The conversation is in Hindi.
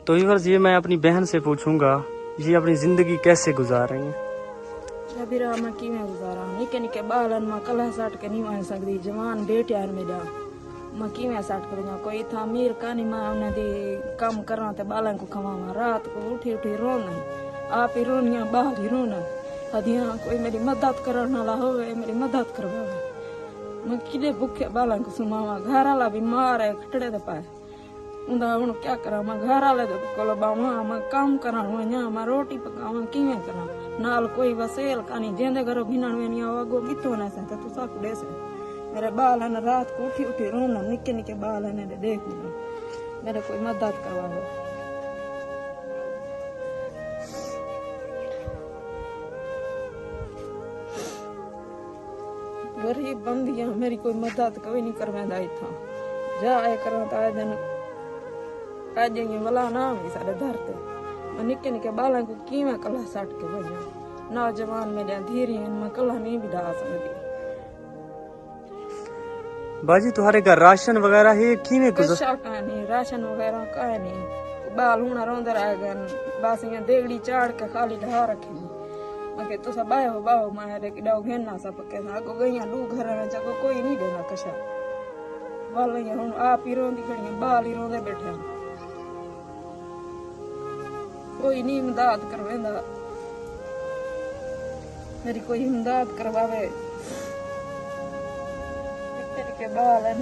तो व्यूअर्स ये मैं अपनी बहन से पूछूंगा ये अपनी जिंदगी कैसे गुजार रही हैं। अभी मैं किवें गुजारा निके निके बालन में कला साट के नहीं मान सकती जवान बेटियां मेरा मैं किवें साट करूंगा कोई था अमीर कानी मैं उन्हें दी काम करना ते बालन को खवावा रात को उठी उठी रोना आप ही रोनिया बाहर ही रोना हदियां कोई मेरी मदद करने वाला होवे मेरी मदद करवावे मैं किले भूखे बालन को सुमावा घर वाला बीमार है खटड़े दे पाए उंदा हूं क्या करा मैं घर वाले को बावा मैं काम करा मैं रोटी पकावा किवें करा नाल कोई वसेल कानी जेंदे घरों भिनण वेनी आगो गितो न से तू साक दे से मेरे बाल है रात को उठी उठी रोना निके निके बाल है देख मेरे कोई मदद करवाओ। गरीब बंदियां मेरी कोई मदद कभी नहीं करवेंदा था जाए करा तो आए दिन आज ये वाला ना भी सारे दर ते निके निके बालों को किवें कला साट के भैया नौजवान मेरे धीरे मैं कला नहीं भी डाल सकती। बाजी तुम्हारे घर राशन वगैरह है किवें कशा का नहीं राशन वगैरह का नहीं बाल हूं रोंदे रहेगा बस ये देगड़ी चाड़ के खाली ढा रखे मगे तो सब बाहो बाहो मारे कि डाउ घेना सब के आगो गईया लू घर में जगो कोई नहीं देना कशा बाल ये हूं आप ही रोंदी खड़ी बाल ही रोंदे बैठे कोई नहीं इमदाद करवेंदा मेरी कोई इमदाद करवावे के बाल है